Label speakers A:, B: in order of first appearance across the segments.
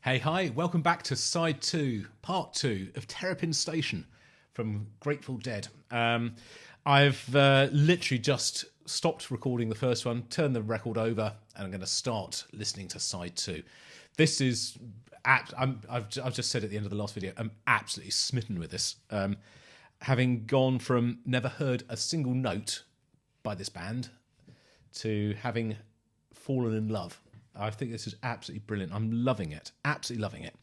A: Hey, hi, welcome back to Side 2, Part 2 of Terrapin Station from Grateful Dead. I've literally just stopped recording the first one, turned the record over, and I'm going to start listening to Side 2. This is, I've just said at the end of the last video, I'm absolutely smitten with this. Having gone from never heard a single note by this band to having fallen in love. I think this is absolutely brilliant. I'm loving it. Absolutely loving it.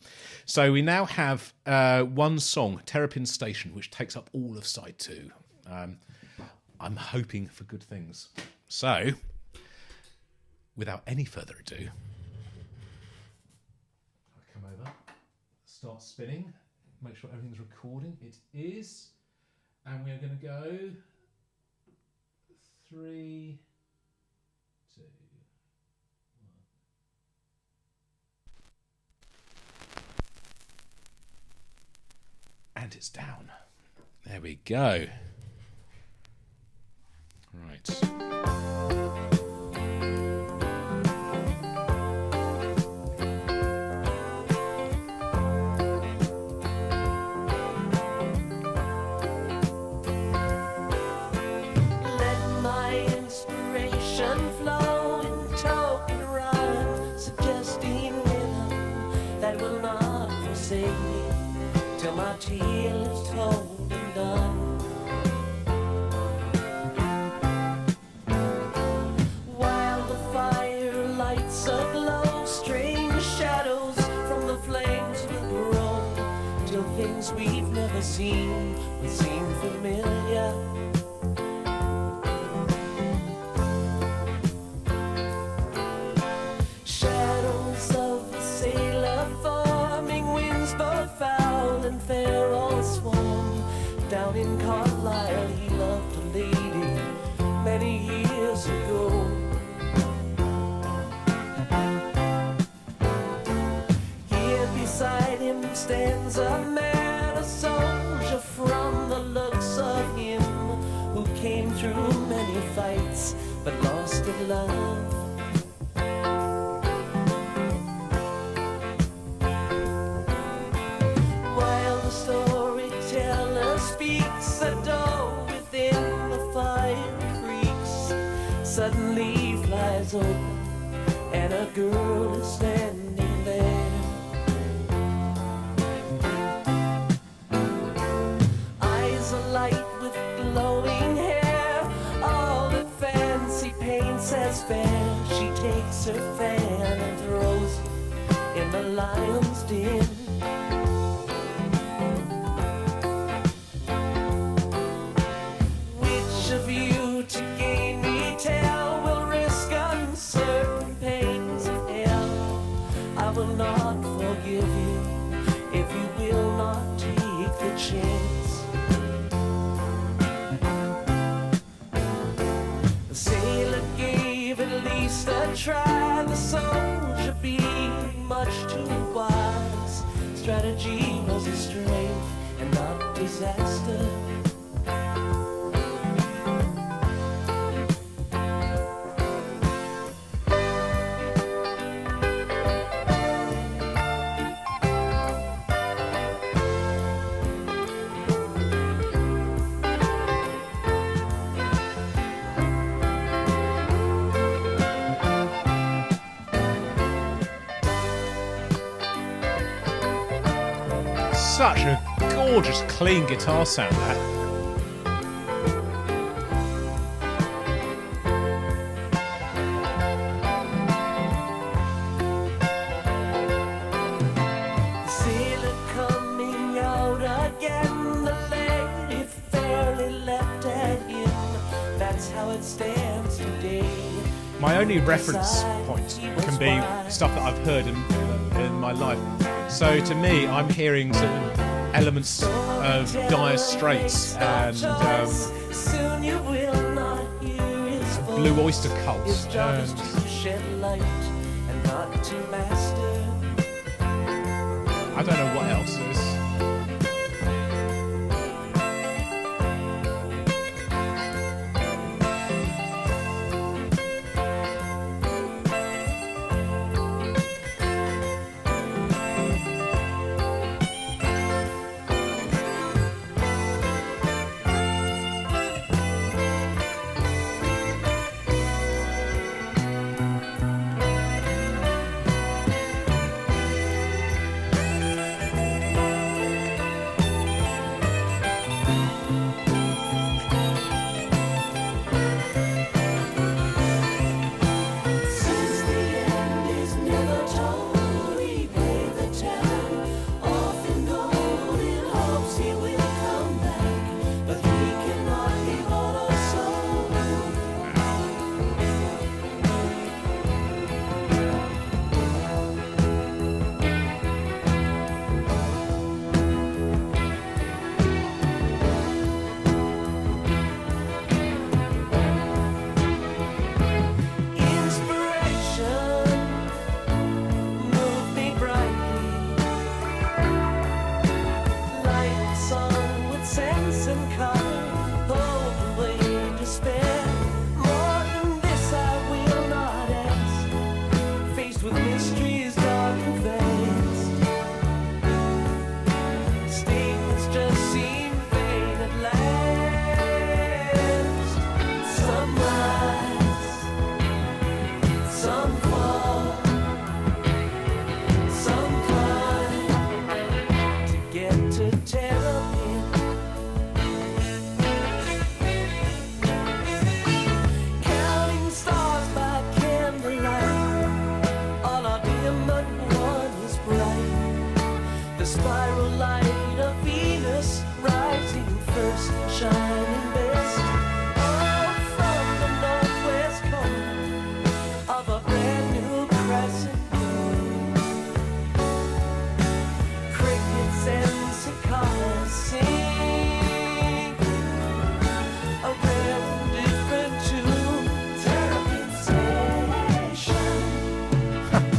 A: So we now have one song, Terrapin Station, which takes up all of side 2. I'm hoping for good things. So, without any further ado, I'll come over, start spinning, make sure everything's recording. It is. And we're going to go 3, 2... And it's down. There we go. Right.
B: Let my inspiration flow in token rhyme, suggesting rhythm that will not forsake me till my tale is told and done. While the fire lights aglow, strange shadows from the flames will grow, till things we've never seen will seem familiar. Shadows of a sailor forming, winds both foul and fair all swarm. Down in Carlisle he loved a lady many years ago. Here beside him stands a man, a soldier from the looks of him, who came through many fights but lost at love. While the storyteller speaks, a door within the fire creaks, suddenly flies open, and a girl is standing there. Eyes alight with glowing hair, all that fancy paints as fair. She takes her fan and throws it in the lion's den. Which of you to gain me tell will risk uncertain pains of hell? I will not forgive you if you will not take the chance. The sailor gave at least a try, the soldier being much too wise. Strategy was his strength and not disaster.
A: Such a gorgeous, clean guitar sound, that.
B: Sailor coming out again, the lady fairly leapt at him. That's how it stands today.
A: My only reference point can be stuff that I've heard in my life. So to me, I'm hearing sort of elements of Dire Straits and
B: Soon you will not hear his voice.
A: Blue Oyster Cult.
B: His job is to shed light and not to master.
A: I don't know what else is.
B: spiral light of Venus, rising first and shining best. Oh, from the northwest corner of a brand new crescent moon, crickets and cicadas sing a rare and different tune. Terrapin Station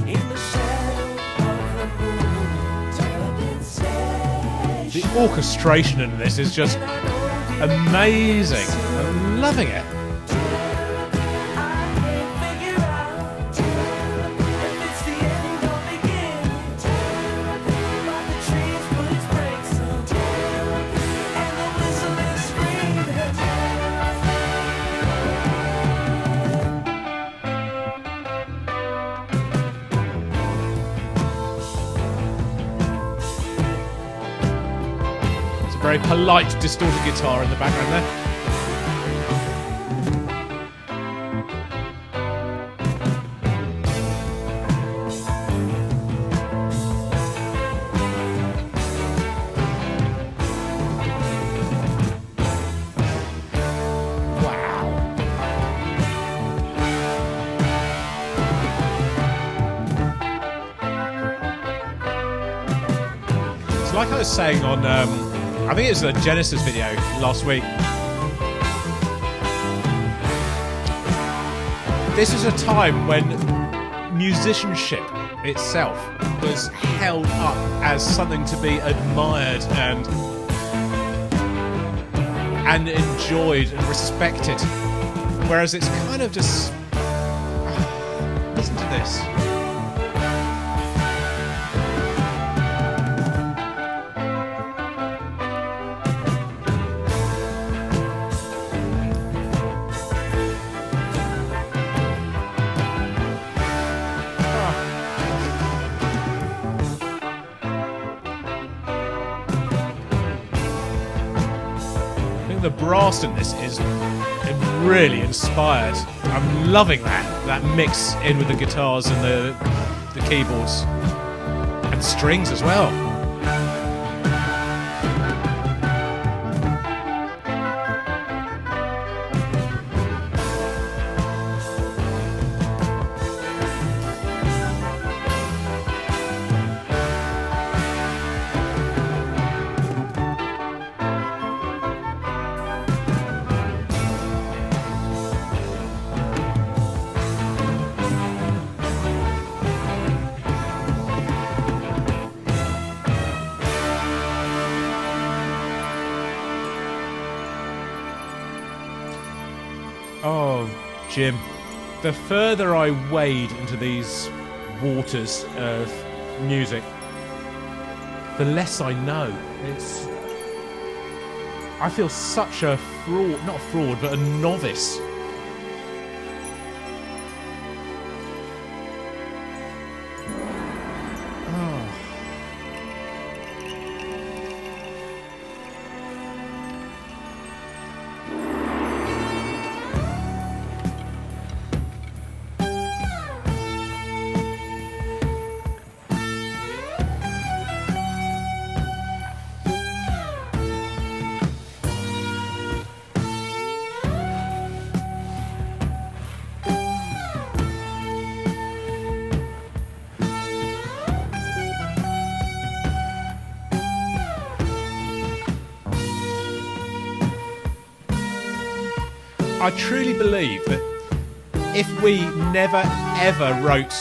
B: in the shadow of the moon. Terrapin Station.
A: The orchestration in this is just amazing. I'm loving it.
B: I can't figure out if it's the end or beginning. But the trees put its brakes on, and the whistle is screaming.
A: It's a very polite, distorted guitar in the background there. Wow. It's like I was saying on, I think it was a Genesis video last week. This is a time when musicianship itself was held up as something to be admired and enjoyed and respected. Whereas it's kind of just... Listen to this. The brass in this is really inspired. I'm loving that mix in with the guitars and the keyboards and strings as well. Oh, Jim, the further I wade into these waters of music, the less I know. I feel such a fraud, not a fraud, but a novice. I truly believe that if we never ever wrote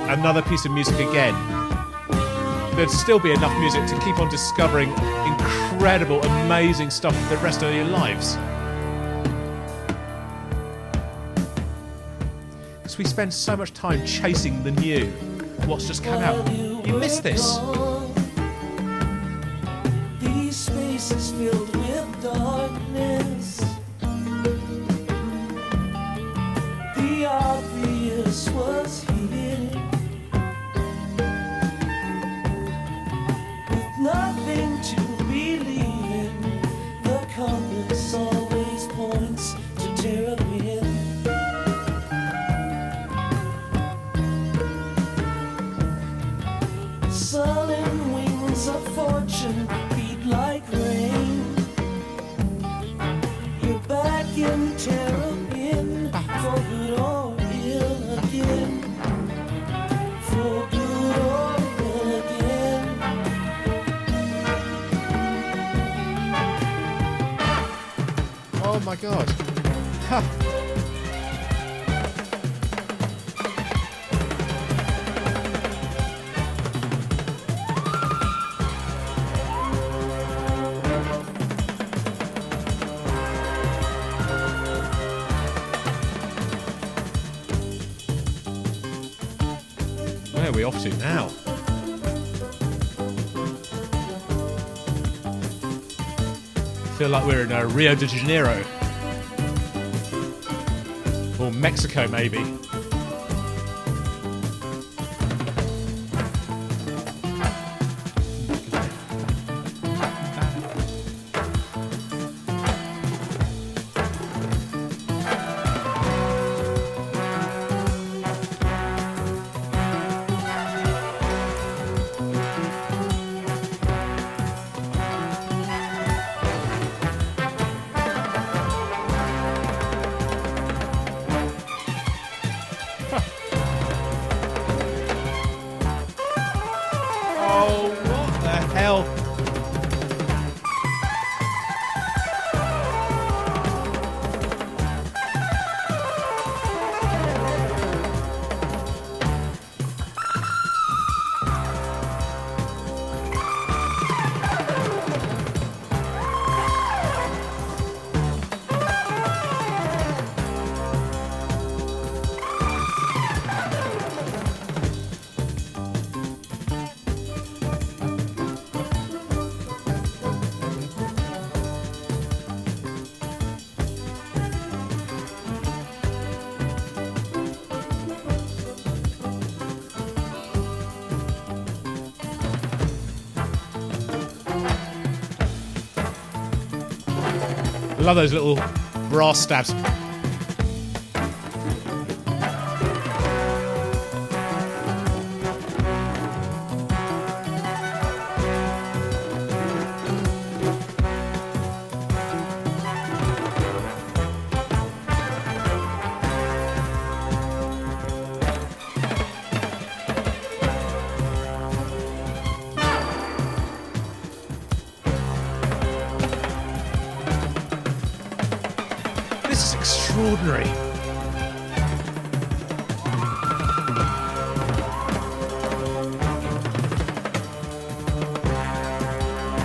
A: another piece of music again, there'd still be enough music to keep on discovering incredible, amazing stuff for the rest of your lives. Because we spend so much time chasing the new, what's just come out. You miss this.
B: These spaces filled with darkness. The obvious was here, with nothing to believe in. The compass always points to Terrapin. Sullen wings winds of fortune beat like rain. You're back in Terrapin for good or ill again. For good or ill again.
A: Oh my god. Ha. Where are we off to now? Feel like we're in Rio de Janeiro. Or Mexico, maybe. Oh, what the hell? I love those little brass stabs. This is extraordinary.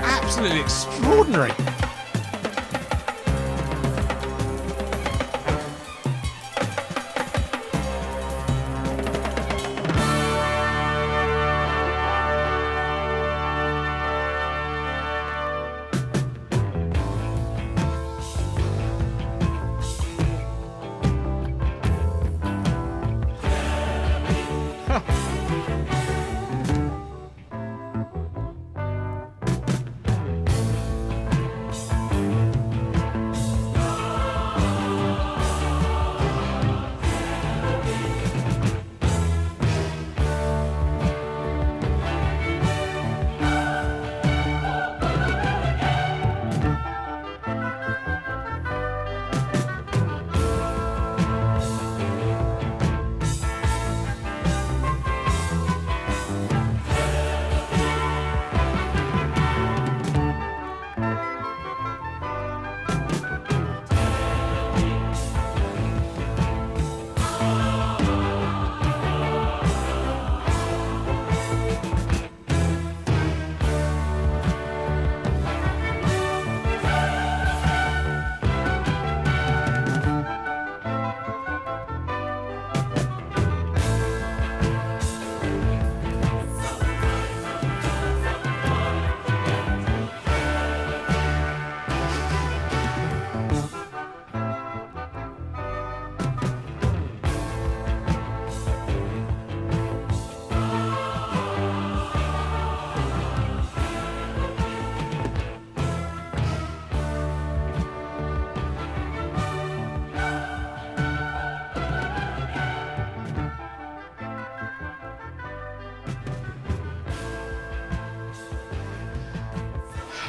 A: Absolutely extraordinary.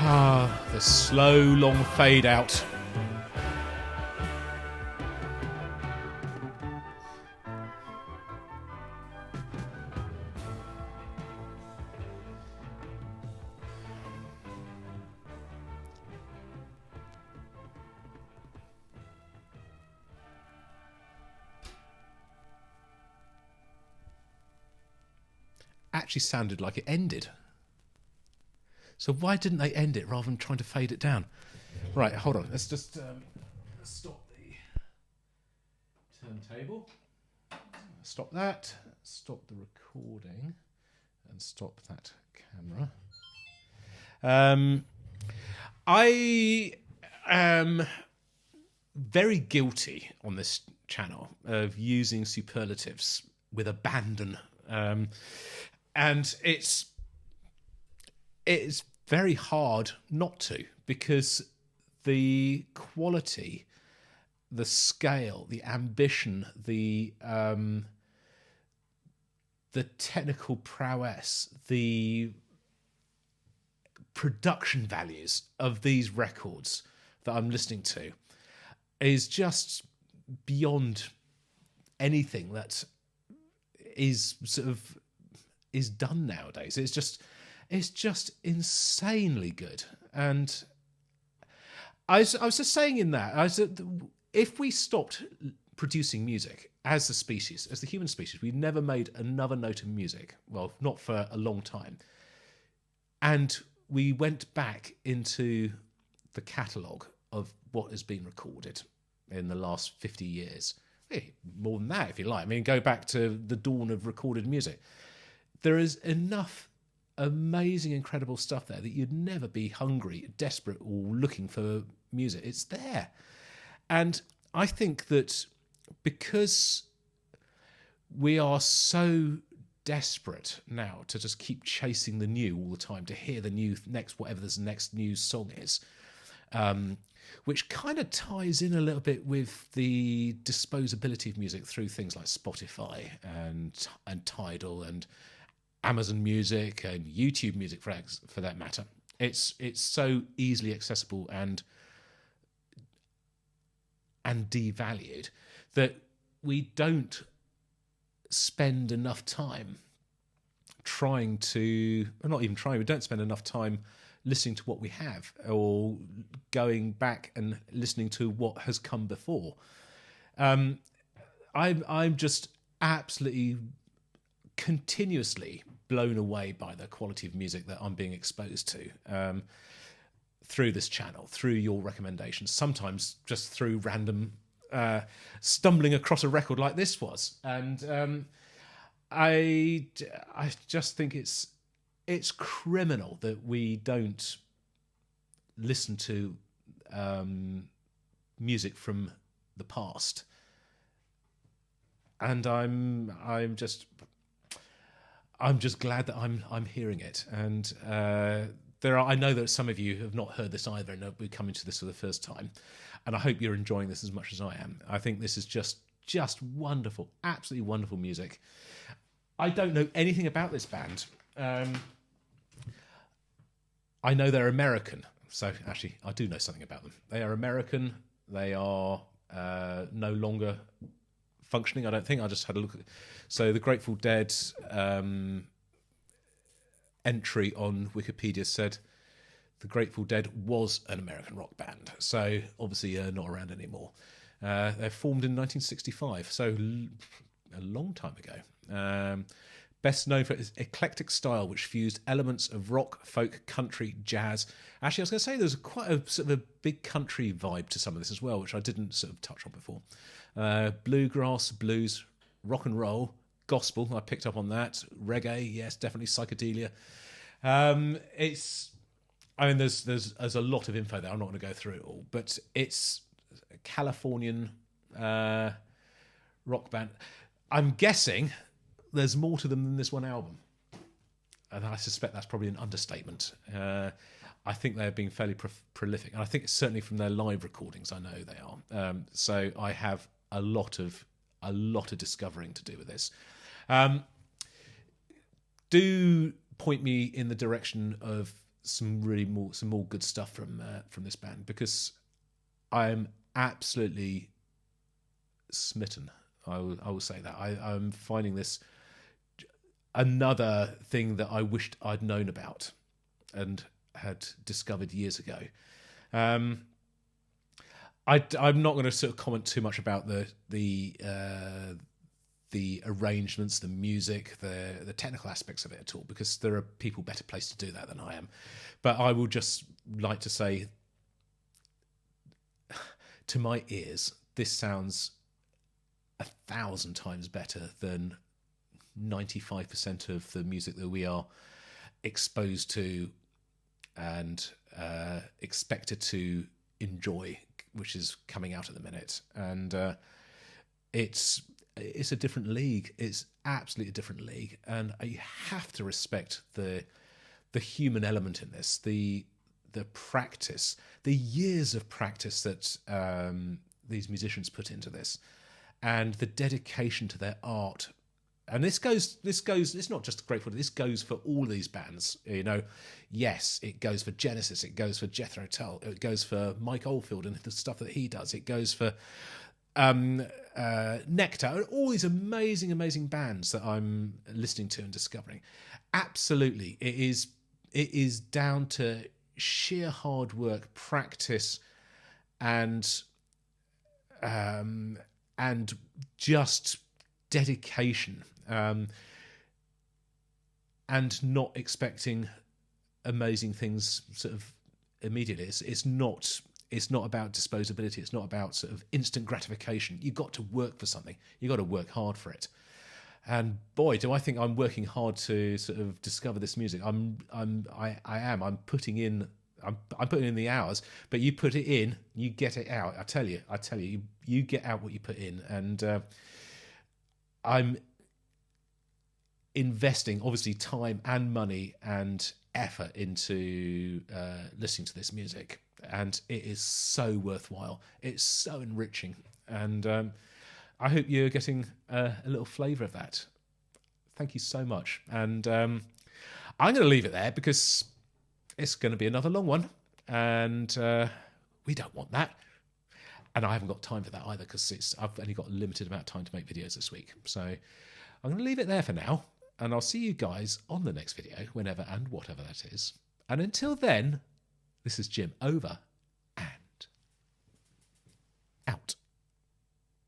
A: The slow, long fade out. Actually sounded like it ended. So why didn't they end it rather than trying to fade it down? Right, hold on. Let's just stop the turntable. Stop that. Stop the recording. And stop that camera. I am very guilty on this channel of using superlatives with abandon. And it's very hard not to, because the quality, the scale, the ambition, the technical prowess, the production values of these records that I'm listening to is just beyond anything that is sort of is done nowadays. It's just insanely good. And I was just saying in that, if we stopped producing music as a species, as the human species, we never made another note of music. Well, not for a long time. And we went back into the catalogue of what has been recorded in the last 50 years. More than that, if you like. I mean, go back to the dawn of recorded music. There is enough amazing, incredible stuff there that you'd never be hungry, desperate, or looking for music. It's there. And I think that because we are so desperate now to just keep chasing the new all the time, to hear the new next, whatever this next new song is, which kind of ties in a little bit with the disposability of music through things like Spotify and Tidal and Amazon Music and YouTube Music for that matter. It's so easily accessible and devalued that we don't spend enough time we don't spend enough time listening to what we have or going back and listening to what has come before. I'm just absolutely continuously blown away by the quality of music that I'm being exposed to through this channel, through your recommendations, sometimes just through random stumbling across a record like this was. And I just think it's criminal that we don't listen to music from the past. And I'm just glad that I'm hearing it. And I know that some of you have not heard this either and will be coming to this for the first time. And I hope you're enjoying this as much as I am. I think this is just wonderful, absolutely wonderful music. I don't know anything about this band. I know they're American. So actually, I do know something about them. They are American. They are no longer functioning, I don't think. I just had a look at. So the Grateful Dead entry on Wikipedia said the Grateful Dead was an American rock band. So obviously not around anymore. They're formed in 1965, so a long time ago. Best known for its eclectic style, which fused elements of rock, folk, country, jazz. Actually, I was going to say there's quite a sort of a big country vibe to some of this as well, which I didn't sort of touch on before. Bluegrass, blues, rock and roll, gospel. I picked up on that. Reggae, yes, definitely psychedelia. There's a lot of info there. I'm not going to go through it all, but it's a Californian rock band. I'm guessing there's more to them than this one album, and I suspect that's probably an understatement. I think they're being fairly prolific, and I think it's certainly from their live recordings. I know they are. So I have a lot of discovering to do with this. Do point me in the direction of some more good stuff from this band, because I am absolutely smitten. I will say that I'm finding this another thing that I wished I'd known about and had discovered years ago. I'm not going to sort of comment too much about the arrangements, the music, the technical aspects of it at all, because there are people better placed to do that than I am. But I will just like to say, to my ears, this sounds 1,000 times better than 95% of the music that we are exposed to and expected to enjoy, which is coming out at the minute. And it's a different league. It's absolutely a different league, and you have to respect the human element in this, the practice, the years of practice that these musicians put into this, and the dedication to their art. And this goes. It's not just Grateful Dead. This goes for all these bands. You know, yes, it goes for Genesis. It goes for Jethro Tull. It goes for Mike Oldfield and the stuff that he does. It goes for Nectar. All these amazing bands that I'm listening to and discovering. Absolutely, it is down to sheer hard work, practice, and just dedication. And not expecting amazing things sort of immediately. It's not about disposability. It's not about sort of instant gratification. You've got to work for something. You've got to work hard for it. And boy, do I think I'm working hard to sort of discover this music. I am. I'm putting in the hours, but you put it in, you get it out. I tell you, you get out what you put in, and I'm investing obviously time and money and effort into listening to this music, and it is so worthwhile. It's so enriching, and I hope you're getting a little flavour of that. Thank you so much, and I'm going to leave it there because it's going to be another long one, and we don't want that. And I haven't got time for that either, because I've only got a limited amount of time to make videos this week. So I'm going to leave it there for now, and I'll see you guys on the next video, whenever and whatever that is. And until then, this is Jim, over